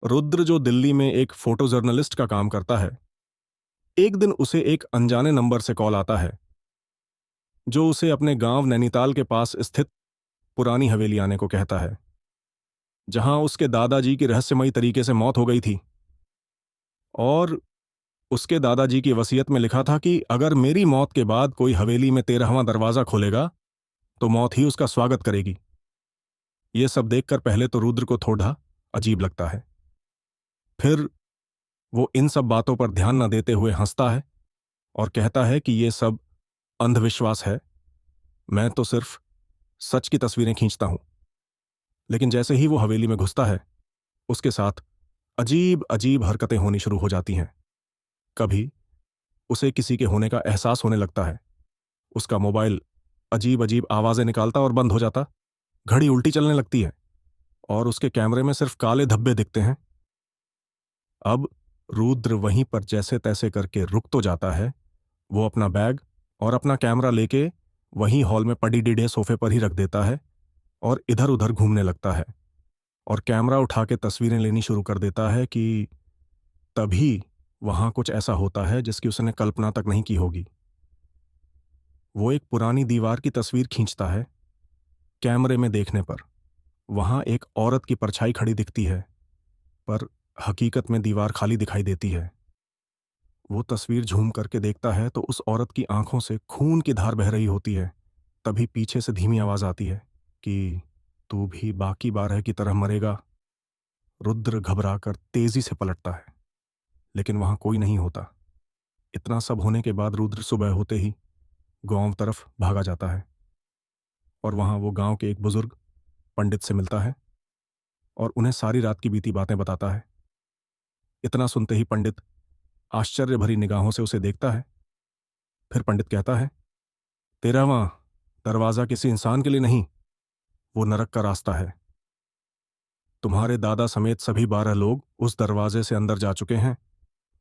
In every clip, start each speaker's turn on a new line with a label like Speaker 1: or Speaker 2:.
Speaker 1: रुद्र, जो दिल्ली में एक फोटो जर्नलिस्ट का काम करता है, एक दिन उसे एक अनजाने नंबर से कॉल आता है, जो उसे अपने गांव नैनीताल के पास स्थित पुरानी हवेली आने को कहता है, जहां उसके दादाजी की रहस्यमयी तरीके से मौत हो गई थी। और उसके दादाजी की वसीयत में लिखा था कि अगर मेरी मौत के बाद कोई हवेली में 13वां दरवाजा खोलेगा तो मौत ही उसका स्वागत करेगी। यह सब देखकर पहले तो रुद्र को थोड़ा अजीब लगता है। फिर वो इन सब बातों पर ध्यान न देते हुए हंसता है और कहता है कि यह सब अंधविश्वास है, मैं तो सिर्फ सच की तस्वीरें खींचता हूं। लेकिन जैसे ही वो हवेली में घुसता है, उसके साथ अजीब अजीब हरकतें होनी शुरू हो जाती हैं। कभी उसे किसी के होने का एहसास होने लगता है। उसका मोबाइल अजीब अजीब आवाजें निकालता और बंद हो जाता। घड़ी उल्टी चलने लगती है और उसके कैमरे में सिर्फ काले धब्बे दिखते हैं। अब रुद्र वहीं पर जैसे तैसे करके रुक तो जाता है। वो अपना बैग और अपना कैमरा लेके वहीं हॉल में पड़ी डीडे सोफे पर ही रख देता है और इधर उधर घूमने लगता है और कैमरा उठा के तस्वीरें लेनी शुरू कर देता है कि तभी वहां कुछ ऐसा होता है जिसकी उसने कल्पना तक नहीं की होगी। वो एक पुरानी दीवार की तस्वीर खींचता है। कैमरे में देखने पर वहां एक औरत की परछाई खड़ी दिखती है, पर हकीकत में दीवार खाली दिखाई देती है। वो तस्वीर झूम करके देखता है तो उस औरत की आंखों से खून की धार बह रही होती है। तभी पीछे से धीमी आवाज आती है कि तू भी बाकी 12 की तरह मरेगा। रुद्र घबराकर तेजी से पलटता है, लेकिन वहां कोई नहीं होता। इतना सब होने के बाद रुद्र सुबह होते ही गांव तरफ भागा जाता है और वहां वो गांव के एक बुजुर्ग पंडित से मिलता है और उन्हें सारी रात की बीती बातें बताता है। इतना सुनते ही पंडित आश्चर्य भरी निगाहों से उसे देखता है। फिर पंडित कहता है, 13वां दरवाजा किसी इंसान के लिए नहीं, वो नरक का रास्ता है। तुम्हारे दादा समेत सभी 12 लोग उस दरवाजे से अंदर जा चुके हैं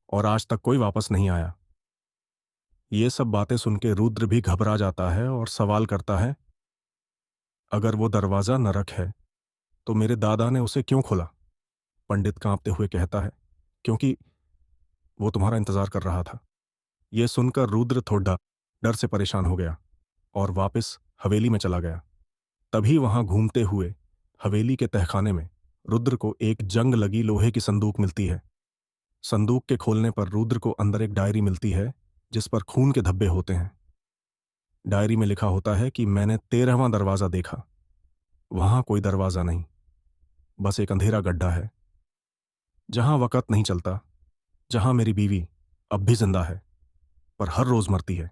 Speaker 1: और आज तक कोई वापस नहीं आया। ये सब बातें सुन के रुद्र भी घबरा जाता है और सवाल करता है, अगर वो दरवाजा नरक है तो मेरे दादा ने उसे क्यों खोला? पंडित कांपते हुए कहता है, क्योंकि वो तुम्हारा इंतजार कर रहा था। यह सुनकर रुद्र थोड़ा डर से परेशान हो गया और वापस हवेली में चला गया। तभी वहां घूमते हुए हवेली के तहखाने में रुद्र को एक जंग लगी लोहे की संदूक मिलती है। संदूक के खोलने पर रुद्र को अंदर एक डायरी मिलती है जिस पर खून के धब्बे होते हैं। डायरी में लिखा होता है कि मैंने 13वां दरवाजा देखा। वहां कोई दरवाजा नहीं, बस एक अंधेरा गड्ढा है जहां वक़्त नहीं चलता, जहां मेरी बीवी अब भी जिंदा है पर हर रोज मरती है।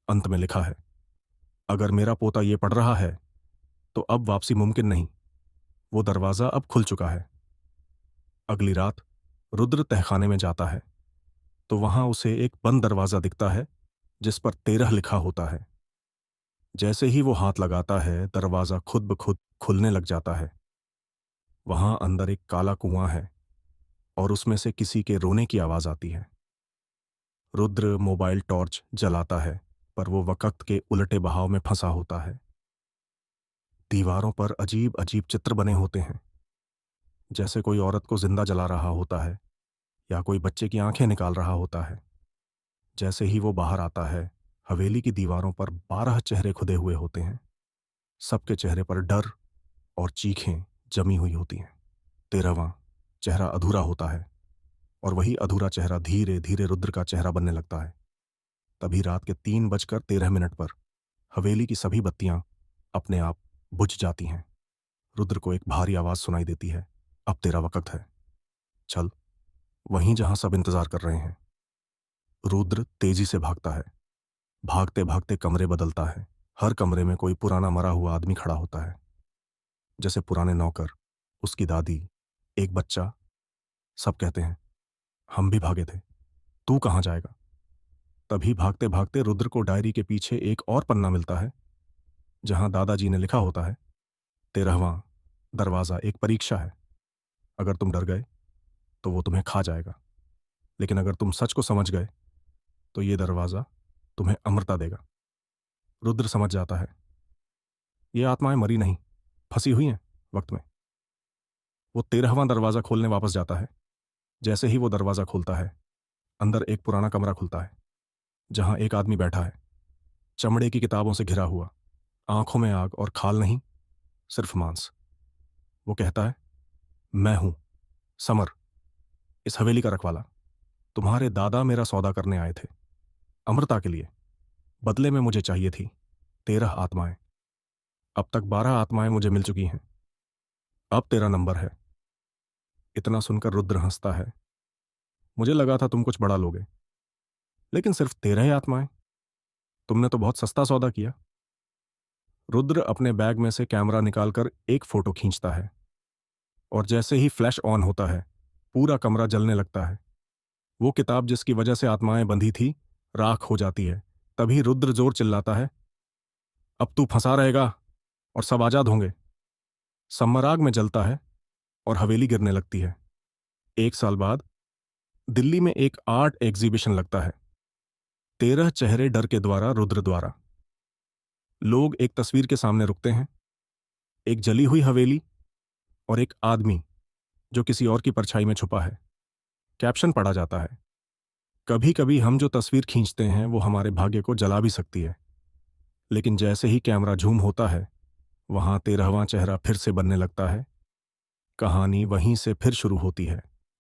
Speaker 1: अंत में लिखा है, अगर मेरा पोता ये पढ़ रहा है तो अब वापसी मुमकिन नहीं, वो दरवाजा अब खुल चुका है। अगली रात रुद्र तहखाने में जाता है तो वहां उसे एक बंद दरवाजा दिखता है जिस पर 13 लिखा होता है। जैसे ही वो हाथ लगाता है, दरवाजा खुद ब खुद खुलने लग जाता है। वहां अंदर एक काला कुआं है और उसमें से किसी के रोने की आवाज आती है। रुद्र मोबाइल टॉर्च जलाता है, पर वो वक़्त के उलटे बहाव में फंसा होता है। दीवारों पर अजीब अजीब चित्र बने होते हैं, जैसे कोई औरत को जिंदा जला रहा होता है या कोई बच्चे की आंखें निकाल रहा होता है। जैसे ही वो बाहर आता है, हवेली की दीवारों पर 12 चेहरे खुदे हुए होते हैं। सबके चेहरे पर डर और चीखें जमी हुई होती हैं। 13वां चेहरा अधूरा होता है और वही अधूरा चेहरा धीरे धीरे रुद्र का चेहरा बनने लगता है। तभी रात के 3:13 पर हवेली की सभी बत्तियां अपने आप बुझ जाती हैं। रुद्र को एक भारी आवाज सुनाई देती है, अब तेरा वक्त है, चल वहीं जहां सब इंतजार कर रहे हैं। रुद्र तेजी से भागता है। भागते भागते कमरे बदलता है। हर कमरे में कोई पुराना मरा हुआ आदमी खड़ा होता है, जैसे पुराने नौकर, उसकी दादी, एक बच्चा। सब कहते हैं, हम भी भागे थे, तू कहां जाएगा? तभी भागते भागते रुद्र को डायरी के पीछे एक और पन्ना मिलता है जहां दादाजी ने लिखा होता है, 13वां दरवाजा एक परीक्षा है। अगर तुम डर गए तो वो तुम्हें खा जाएगा, लेकिन अगर तुम सच को समझ गए तो ये दरवाजा तुम्हें अमरता देगा। रुद्र समझ जाता है, ये आत्माएं मरी नहीं, फंसी हुई हैं वक्त में। वो 13वां दरवाजा खोलने वापस जाता है। जैसे ही वो दरवाजा खोलता है, अंदर एक पुराना कमरा खुलता है, जहां एक आदमी बैठा है, चमड़े की किताबों से घिरा हुआ, आंखों में आग और खाल नहीं, सिर्फ मांस। वो कहता है, मैं हूं समर, इस हवेली का रखवाला। तुम्हारे दादा मेरा सौदा करने आए थे, अमरता के लिए। बदले में मुझे चाहिए थी 13 आत्माएं। अब तक 12 आत्माएं मुझे मिल चुकी हैं। अब तेरा नंबर है। इतना सुनकर रुद्र हंसता है। मुझे लगा था तुम कुछ बड़ा लोगे, लेकिन सिर्फ 13 ही आत्माएं। तुमने तो बहुत सस्ता सौदा किया। रुद्र अपने बैग में से कैमरा निकालकर एक फोटो खींचता है, और जैसे ही फ्लैश ऑन होता है, पूरा कमरा जलने लगता है। वो किताब जिसकी वजह से आत्माएं बंधी थी, राख हो जाती है। तभी रुद्र जोर चिल्लाता है, अब तू फंसा रहेगा और सब आजाद होंगे। सम्मराग में जलता है और हवेली गिरने लगती है। 1 साल बाद दिल्ली में एक आर्ट एग्जीबिशन लगता है। 13 चेहरे डर के द्वारा रुद्र द्वारा। लोग एक तस्वीर के सामने रुकते हैं, एक जली हुई हवेली और एक आदमी जो किसी और की परछाई में छुपा है। कैप्शन पढ़ा जाता है, कभी कभी हम जो तस्वीर खींचते हैं वो हमारे भाग्य को जला भी सकती है। लेकिन जैसे ही कैमरा झूम होता है, वहां 13वां चेहरा फिर से बनने लगता है। कहानी वहीं से फिर शुरू होती है।